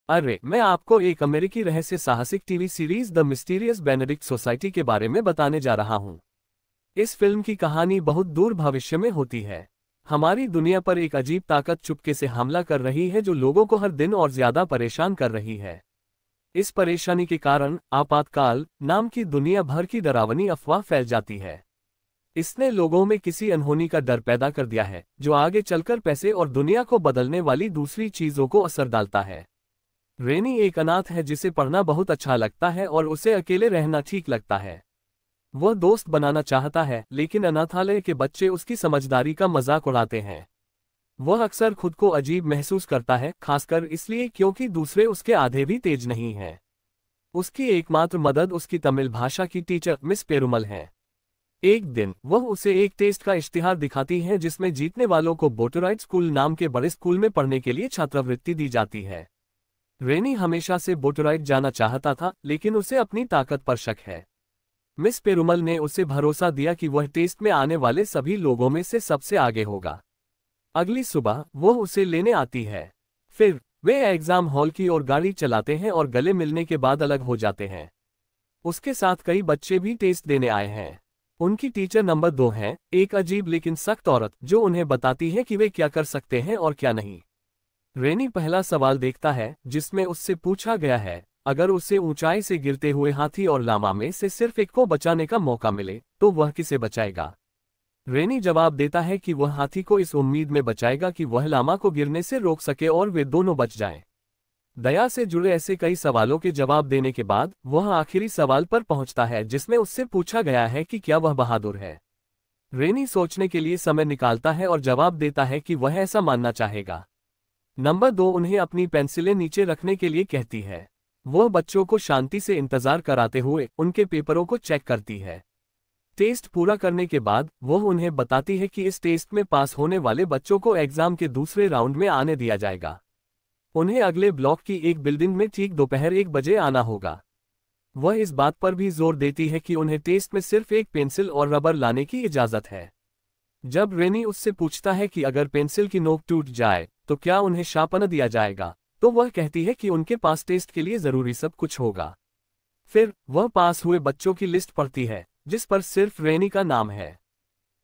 अरे, मैं आपको एक अमेरिकी रहस्य साहसिक TV series the mysterious Benedict society के बारे में बताने जा रहा हूँ। इस फिल्म की कहानी बहुत दूर भविष्य में होती है। हमारी दुनिया पर एक अजीब ताकत चुपके से हमला कर रही है जो लोगों को हर दिन और ज्यादा परेशान कर रही है। इस परेशानी के कारण आपातकाल नाम की दुनिया भर की डरावनी अफवाह फैल जाती है। इसने लोगों में किसी अनहोनी का डर पैदा कर दिया है जो आगे चलकर पैसे और दुनिया को बदलने वाली दूसरी चीजों को असर डालता है। रेनी एक अनाथ है जिसे पढ़ना बहुत अच्छा लगता है और उसे अकेले रहना ठीक लगता है। वह दोस्त बनाना चाहता है, लेकिन अनाथालय के बच्चे उसकी समझदारी का मजाक उड़ाते हैं। वह अक्सर खुद को अजीब महसूस करता है, खासकर इसलिए क्योंकि दूसरे उसके आधे भी तेज नहीं हैं। उसकी एकमात्र मदद उसकी तमिल भाषा की टीचर मिस पेरुमल है। एक दिन वह उसे एक टेस्ट का इश्तिहार दिखाती है जिसमें जीतने वालों को बोटराइट स्कूल नाम के बड़े स्कूल में पढ़ने के लिए छात्रवृत्ति दी जाती है। रेनी हमेशा से बोटराइट जाना चाहता था, लेकिन उसे अपनी ताकत पर शक है। मिस पेरुमल ने उसे भरोसा दिया कि वह टेस्ट में आने वाले सभी लोगों में से सबसे आगे होगा। अगली सुबह वह उसे लेने आती है। फिर वे एग्जाम हॉल की ओर गाड़ी चलाते हैं और गले मिलने के बाद अलग हो जाते हैं। उसके साथ कई बच्चे भी टेस्ट देने आए हैं। उनकी टीचर नंबर 2 है, एक अजीब लेकिन सख्त औरत जो उन्हें बताती है कि वे क्या कर सकते हैं और क्या नहीं। रेनी पहला सवाल देखता है जिसमें उससे पूछा गया है, अगर उसे ऊंचाई से गिरते हुए हाथी और लामा में से सिर्फ एक को बचाने का मौका मिले तो वह किसे बचाएगा। रेनी जवाब देता है कि वह हाथी को इस उम्मीद में बचाएगा कि वह लामा को गिरने से रोक सके और वे दोनों बच जाएं। दया से जुड़े ऐसे कई सवालों के जवाब देने के बाद वह आखिरी सवाल पर पहुंचता है जिसमें उससे पूछा गया है कि क्या वह बहादुर है। रेनी सोचने के लिए समय निकालता है और जवाब देता है कि वह ऐसा मानना चाहेगा। नंबर 2 उन्हें अपनी पेंसिलें नीचे रखने के लिए कहती है। वह बच्चों को शांति से इंतजार कराते हुए उनके पेपरों को चेक करती है। टेस्ट पूरा करने के बाद वह उन्हें बताती है कि इस टेस्ट में पास होने वाले बच्चों को एग्जाम के दूसरे राउंड में आने दिया जाएगा। उन्हें अगले ब्लॉक की एक बिल्डिंग में ठीक दोपहर 1 बजे आना होगा। वह इस बात पर भी जोर देती है कि उन्हें टेस्ट में सिर्फ एक पेंसिल और रबर लाने की इजाजत है। जब रेनी उससे पूछता है कि अगर पेंसिल की नोक टूट जाए तो क्या उन्हें शापन दिया जाएगा, तो वह कहती है कि उनके पास टेस्ट के लिए जरूरी सब कुछ होगा। फिर वह पास हुए बच्चों की लिस्ट पढ़ती है जिस पर सिर्फ रेनी का नाम है।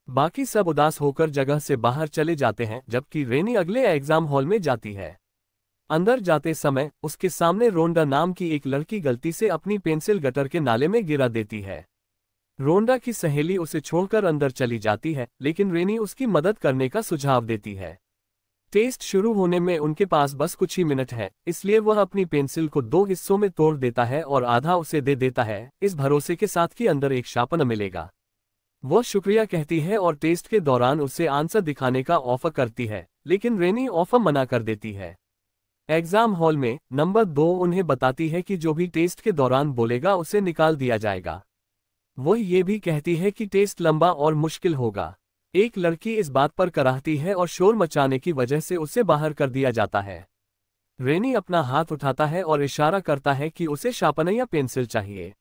बाकी सब उदास होकर जगह से बाहर चले जाते हैं, जबकि रेनी अगले एग्जाम हॉल में जाती है। अंदर जाते समय उसके सामने रोंडा नाम की एक लड़की गलती से अपनी पेंसिल गटर के नाले में गिरा देती है। रोंडा की सहेली उसे छोड़कर अंदर चली जाती है, लेकिन रेनी उसकी मदद करने का सुझाव देती है। टेस्ट शुरू होने में उनके पास बस कुछ ही मिनट है, इसलिए वह अपनी पेंसिल को 2 हिस्सों में तोड़ देता है और आधा उसे दे देता है, इस भरोसे के साथ कि अंदर एक शापन मिलेगा। वह शुक्रिया कहती है और टेस्ट के दौरान उसे आंसर दिखाने का ऑफर करती है, लेकिन रेनी ऑफर मना कर देती है। एग्जाम हॉल में नंबर 2 उन्हें बताती है कि जो भी टेस्ट के दौरान बोलेगा उसे निकाल दिया जाएगा। वह ये भी कहती है कि टेस्ट लंबा और मुश्किल होगा। एक लड़की इस बात पर कराहती है और शोर मचाने की वजह से उसे बाहर कर दिया जाता है। रेनी अपना हाथ उठाता है और इशारा करता है कि उसे शार्पनर या पेंसिल चाहिए।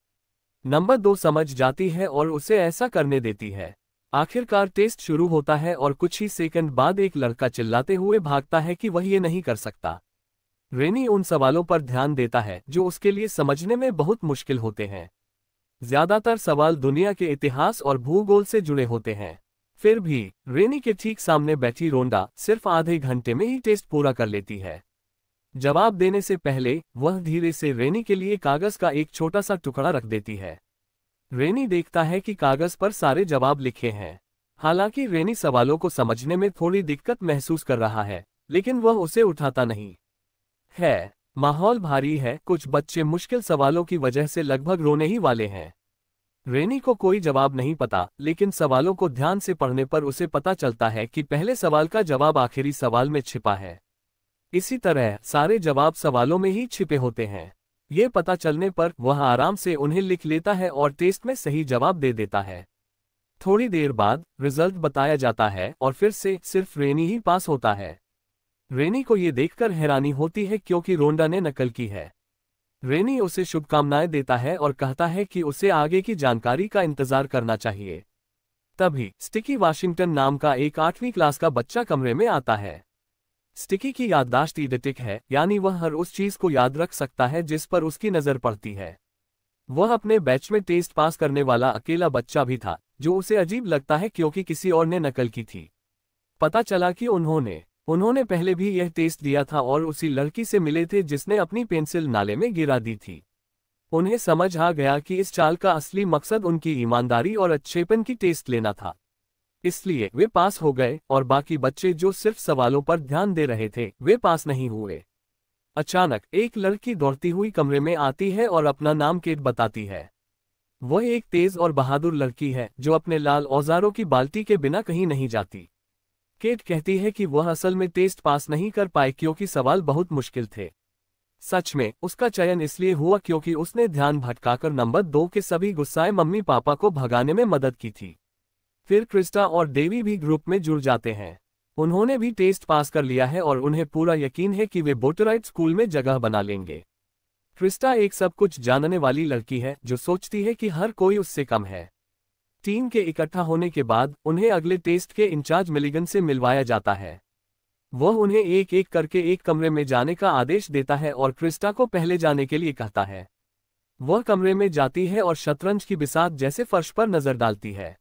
नंबर 2 समझ जाती है और उसे ऐसा करने देती है। आखिरकार टेस्ट शुरू होता है और कुछ ही सेकंड बाद एक लड़का चिल्लाते हुए भागता है कि वह ये नहीं कर सकता। रेनी उन सवालों पर ध्यान देता है जो उसके लिए समझने में बहुत मुश्किल होते हैं। ज्यादातर सवाल दुनिया के इतिहास और भूगोल से जुड़े होते हैं। फिर भी रेनी के ठीक सामने बैठी रोंडा सिर्फ आधे घंटे में ही टेस्ट पूरा कर लेती है। जवाब देने से पहले वह धीरे से रेनी के लिए कागज का एक छोटा सा टुकड़ा रख देती है। रेनी देखता है कि कागज पर सारे जवाब लिखे हैं। हालांकि रेनी सवालों को समझने में थोड़ी दिक्कत महसूस कर रहा है, लेकिन वह उसे उठाता नहीं है। माहौल भारी है, कुछ बच्चे मुश्किल सवालों की वजह से लगभग रोने ही वाले हैं। रेनी को कोई जवाब नहीं पता, लेकिन सवालों को ध्यान से पढ़ने पर उसे पता चलता है कि पहले सवाल का जवाब आखिरी सवाल में छिपा है। इसी तरह सारे जवाब सवालों में ही छिपे होते हैं। ये पता चलने पर वह आराम से उन्हें लिख लेता है और टेस्ट में सही जवाब दे देता है। थोड़ी देर बाद रिजल्ट बताया जाता है और फिर से सिर्फ रेनी ही पास होता है। रेनी को ये देखकर हैरानी होती है क्योंकि रोंडा ने नकल की है। रेनी उसे शुभकामनाएं देता है और कहता है कि उसे आगे की जानकारी का इंतजार करना चाहिए। तभी स्टिकी वाशिंगटन नाम का एक 8वीं क्लास का बच्चा कमरे में आता है। स्टिकी की याददाश्त इडेटिक है, यानी वह हर उस चीज को याद रख सकता है जिस पर उसकी नजर पड़ती है। वह अपने बैच में टेस्ट पास करने वाला अकेला बच्चा भी था, जो उसे अजीब लगता है क्योंकि किसी और ने नकल की थी। पता चला कि उन्होंने पहले भी यह टेस्ट दिया था और उसी लड़की से मिले थे जिसने अपनी पेंसिल नाले में गिरा दी थी। उन्हें समझ आ गया कि इस चाल का असली मकसद उनकी ईमानदारी और अच्छेपन की टेस्ट लेना था। इसलिए वे पास हो गए और बाकी बच्चे जो सिर्फ सवालों पर ध्यान दे रहे थे वे पास नहीं हुए। अचानक एक लड़की दौड़ती हुई कमरे में आती है और अपना नाम केट बताती है। वह एक तेज और बहादुर लड़की है जो अपने लाल औजारों की बाल्टी के बिना कहीं नहीं जाती। केट कहती है कि वह असल में टेस्ट पास नहीं कर पाए क्योंकि सवाल बहुत मुश्किल थे। सच में उसका चयन इसलिए हुआ क्योंकि उसने ध्यान भटकाकर नंबर 2 के सभी गुस्साए मम्मी पापा को भगाने में मदद की थी। फिर क्रिस्टा और डेवी भी ग्रुप में जुड़ जाते हैं। उन्होंने भी टेस्ट पास कर लिया है और उन्हें पूरा यकीन है कि वे बोटराइट स्कूल में जगह बना लेंगे। क्रिस्टा एक सब कुछ जानने वाली लड़की है जो सोचती है कि हर कोई उससे कम है। टीम के इकट्ठा होने के बाद उन्हें अगले टेस्ट के इंचार्ज मिलिगन से मिलवाया जाता है। वह उन्हें एक एक करके एक कमरे में जाने का आदेश देता है और क्रिस्टा को पहले जाने के लिए कहता है। वह कमरे में जाती है और शतरंज की बिसात जैसे फर्श पर नजर डालती है।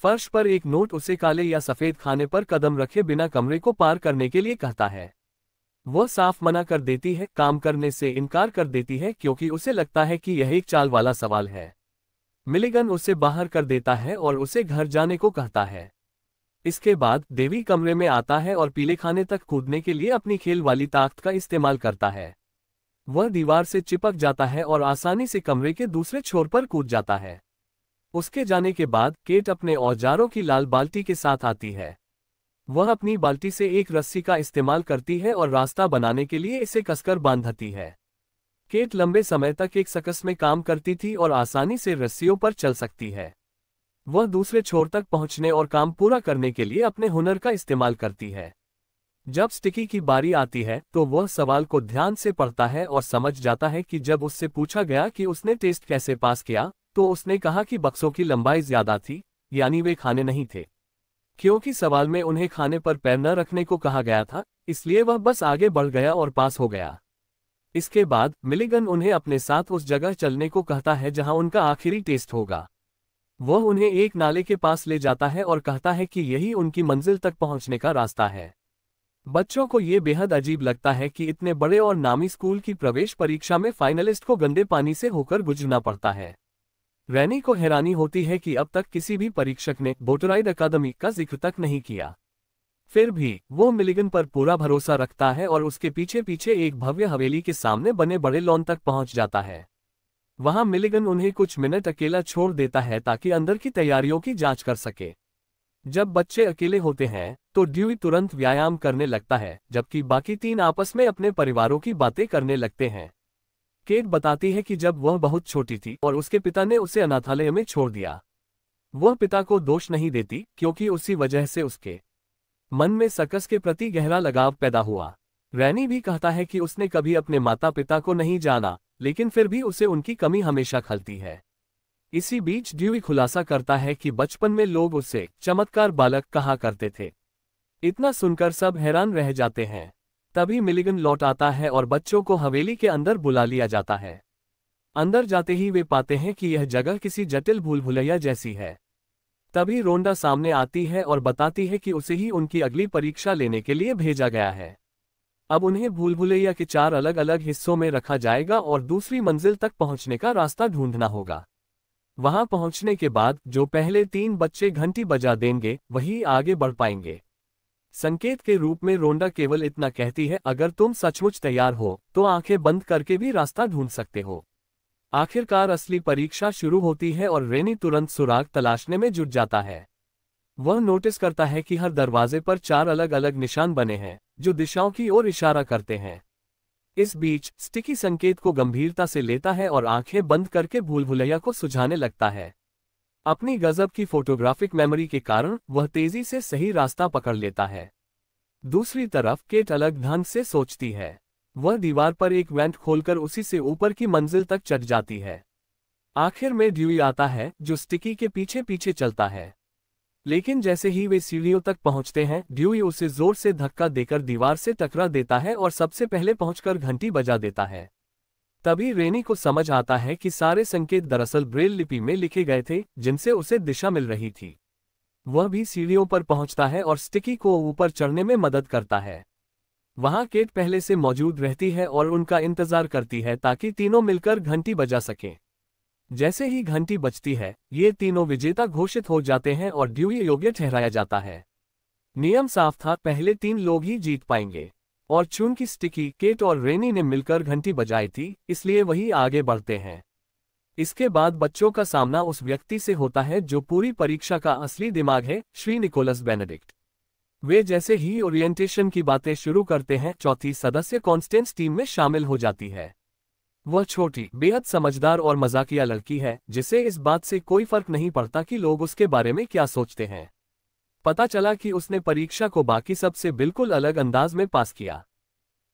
फर्श पर एक नोट उसे काले या सफेद खाने पर कदम रखे बिना कमरे को पार करने के लिए कहता है। वह साफ मना कर देती है, काम करने से इनकार कर देती है क्योंकि उसे लगता है कि यह एक चाल वाला सवाल है। मिलिगन उसे बाहर कर देता है और उसे घर जाने को कहता है। इसके बाद डेवी कमरे में आता है और पीले खाने तक कूदने के लिए अपनी खेल वाली ताकत का इस्तेमाल करता है। वह दीवार से चिपक जाता है और आसानी से कमरे के दूसरे छोर पर कूद जाता है। उसके जाने के बाद केट अपने औजारों की लाल बाल्टी के साथ आती है। वह अपनी बाल्टी से एक रस्सी का इस्तेमाल करती है और रास्ता बनाने के लिए इसे कसकर बांधती है। केट लंबे समय तक एक सर्कस में काम करती थी और आसानी से रस्सियों पर चल सकती है। वह दूसरे छोर तक पहुंचने और काम पूरा करने के लिए अपने हुनर का इस्तेमाल करती है। जब स्टिकी की बारी आती है तो वह सवाल को ध्यान से पढ़ता है और समझ जाता है कि जब उससे पूछा गया कि उसने टेस्ट कैसे पास किया तो उसने कहा कि बक्सों की लंबाई ज्यादा थी, यानी वे खाने नहीं थे। क्योंकि सवाल में उन्हें खाने पर पैर न रखने को कहा गया था, इसलिए वह बस आगे बढ़ गया और पास हो गया। इसके बाद मिलिगन उन्हें अपने साथ उस जगह चलने को कहता है जहां उनका आखिरी टेस्ट होगा। वह उन्हें एक नाले के पास ले जाता है और कहता है कि यही उनकी मंजिल तक पहुंचने का रास्ता है। बच्चों को ये बेहद अजीब लगता है कि इतने बड़े और नामी स्कूल की प्रवेश परीक्षा में फाइनलिस्ट को गंदे पानी से होकर गुजरना पड़ता है। रैनी को हैरानी होती है कि अब तक किसी भी परीक्षक ने बोटराइड अकादमी का जिक्र तक नहीं किया। फिर भी वो मिलिगन पर पूरा भरोसा रखता है और उसके पीछे पीछे एक भव्य हवेली के सामने बने बड़े लॉन तक पहुंच जाता है। वहां मिलिगन उन्हें कुछ मिनट अकेला छोड़ देता है ताकि अंदर की तैयारियों की जांच कर सके। जब बच्चे अकेले होते हैं तो ड्यूई तुरंत व्यायाम करने लगता है, जबकि बाकी 3 आपस में अपने परिवारों की बातें करने लगते हैं। केट बताती है कि जब वह बहुत छोटी थी और उसके पिता ने उसे अनाथालय में छोड़ दिया। वह पिता को दोष नहीं देती क्योंकि उसी वजह से उसके मन में सर्कस के प्रति गहरा लगाव पैदा हुआ। रैनी भी कहता है कि उसने कभी अपने माता पिता को नहीं जाना, लेकिन फिर भी उसे उनकी कमी हमेशा खलती है। इसी बीच ड्यूई खुलासा करता है कि बचपन में लोग उसे चमत्कार बालक कहा करते थे। इतना सुनकर सब हैरान रह जाते हैं। तभी मिलिगन लौट आता है और बच्चों को हवेली के अंदर बुला लिया जाता है। अंदर जाते ही वे पाते हैं कि यह जगह किसी जटिल भूल भुलैया जैसी है। तभी रोंडा सामने आती है और बताती है कि उसे ही उनकी अगली परीक्षा लेने के लिए भेजा गया है। अब उन्हें भूल भुलैया के 4 अलग अलग हिस्सों में रखा जाएगा और दूसरी मंजिल तक पहुंचने का रास्ता ढूंढना होगा। वहां पहुंचने के बाद जो पहले 3 बच्चे घंटी बजा देंगे वही आगे बढ़ पाएंगे। संकेत के रूप में रोंडा केवल इतना कहती है, अगर तुम सचमुच तैयार हो तो आंखें बंद करके भी रास्ता ढूंढ सकते हो। आखिरकार असली परीक्षा शुरू होती है और रेनी तुरंत सुराग तलाशने में जुट जाता है। वह नोटिस करता है कि हर दरवाजे पर 4 अलग अलग निशान बने हैं जो दिशाओं की ओर इशारा करते हैं। इस बीच स्टिकी संकेत को गंभीरता से लेता है और आंखें बंद करके भूल भुलैया को सुझाने लगता है। अपनी गजब की फोटोग्राफिक मेमोरी के कारण वह तेजी से सही रास्ता पकड़ लेता है। दूसरी तरफ केट अलग ढंग से सोचती है। वह दीवार पर एक वेंट खोलकर उसी से ऊपर की मंजिल तक चढ़ जाती है। आखिर में ड्यूई आता है जो स्टिकी के पीछे पीछे चलता है। लेकिन जैसे ही वे सीढ़ियों तक पहुंचते हैं, ड्यूई उसे जोर से धक्का देकर दीवार से टकरा देता है और सबसे पहले पहुंचकर घंटी बजा देता है। तभी रेनी को समझ आता है कि सारे संकेत दरअसल ब्रेल लिपि में लिखे गए थे, जिनसे उसे दिशा मिल रही थी। वह भी सीढ़ियों पर पहुंचता है और स्टिकी को ऊपर चढ़ने में मदद करता है। वहां केट पहले से मौजूद रहती है और उनका इंतजार करती है ताकि तीनों मिलकर घंटी बजा सकें। जैसे ही घंटी बजती है, ये तीनों विजेता घोषित हो जाते हैं और ड्यूई योग्य ठहराया जाता है। नियम साफ था, पहले 3 लोग ही जीत पाएंगे, और चूंकि स्टिकी, केट और रेनी ने मिलकर घंटी बजाई थी, इसलिए वही आगे बढ़ते हैं। इसके बाद बच्चों का सामना उस व्यक्ति से होता है जो पूरी परीक्षा का असली दिमाग है, श्री निकोलस बेनेडिक्ट। वे जैसे ही ओरिएंटेशन की बातें शुरू करते हैं, चौथी सदस्य कॉन्स्टेंस टीम में शामिल हो जाती है। वह छोटी, बेहद समझदार और मजाकिया लड़की है, जिसे इस बात से कोई फर्क नहीं पड़ता कि लोग उसके बारे में क्या सोचते हैं। पता चला कि उसने परीक्षा को बाकी सबसे बिल्कुल अलग अंदाज में पास किया।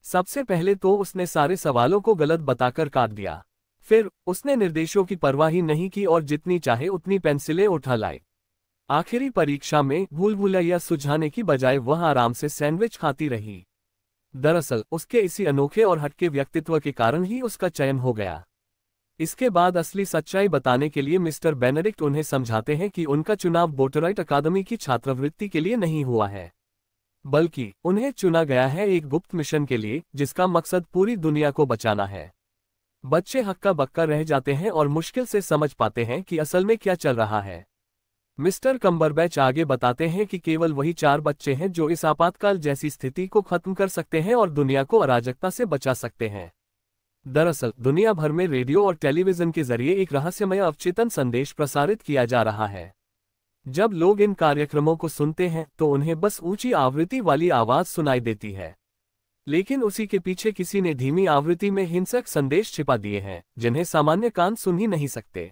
सबसे पहले तो उसने सारे सवालों को गलत बताकर काट दिया। फिर उसने निर्देशों की परवाह ही नहीं की और जितनी चाहे उतनी पेंसिलें उठा लाई। आखिरी परीक्षा में भूल-भुलैया सुलझाने की बजाय वह आराम से सैंडविच खाती रही। दरअसल उसके इसी अनोखे और हटके व्यक्तित्व के कारण ही उसका चयन हो गया। इसके बाद असली सच्चाई बताने के लिए मिस्टर बेनेडिक्ट उन्हें समझाते हैं कि उनका चुनाव बोटराइट अकादमी की छात्रवृत्ति के लिए नहीं हुआ है, बल्कि उन्हें चुना गया है एक गुप्त मिशन के लिए, जिसका मकसद पूरी दुनिया को बचाना है। बच्चे हक्का बक्का रह जाते हैं और मुश्किल से समझ पाते हैं कि असल में क्या चल रहा है। मिस्टर कम्बरबैच आगे बताते हैं कि केवल वही 4 बच्चे हैं जो इस आपातकाल जैसी स्थिति को खत्म कर सकते हैं और दुनिया को अराजकता से बचा सकते हैं। दरअसल दुनिया भर में रेडियो और टेलीविजन के जरिए एक रहस्यमय अवचेतन संदेश प्रसारित किया जा रहा है। जब लोग इन कार्यक्रमों को सुनते हैं तो उन्हें बस ऊंची आवृत्ति वाली आवाज सुनाई देती है, लेकिन उसी के पीछे किसी ने धीमी आवृत्ति में हिंसक संदेश छिपा दिए हैं, जिन्हें सामान्य कान सुन ही नहीं सकते।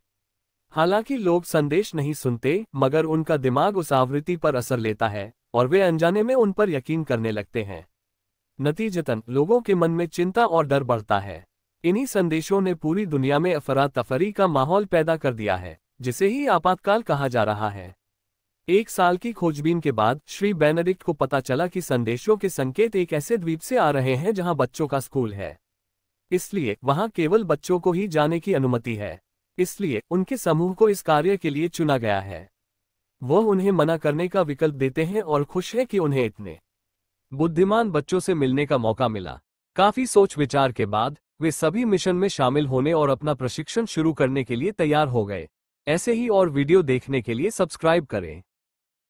हालांकि लोग संदेश नहीं सुनते, मगर उनका दिमाग उस आवृत्ति पर असर लेता है और वे अनजाने में उन पर यकीन करने लगते हैं। नतीजतन लोगों के मन में चिंता और डर बढ़ता है। इन्हीं संदेशों ने पूरी दुनिया में अफरा-तफरी का माहौल पैदा कर दिया है, जिसे ही आपातकाल कहा जा रहा है। 1 साल की खोजबीन के बाद श्री बेनेडिक्ट को पता चला कि संदेशों के संकेत एक ऐसे द्वीप से आ रहे हैं जहां बच्चों का स्कूल है, इसलिए वहां केवल बच्चों को ही जाने की अनुमति है। इसलिए उनके समूह को इस कार्य के लिए चुना गया है। वह उन्हें मना करने का विकल्प देते हैं और खुश है कि उन्हें इतने बुद्धिमान बच्चों से मिलने का मौका मिला। काफी सोच विचार के बाद वे सभी मिशन में शामिल होने और अपना प्रशिक्षण शुरू करने के लिए तैयार हो गए। ऐसे ही और वीडियो देखने के लिए सब्सक्राइब करें।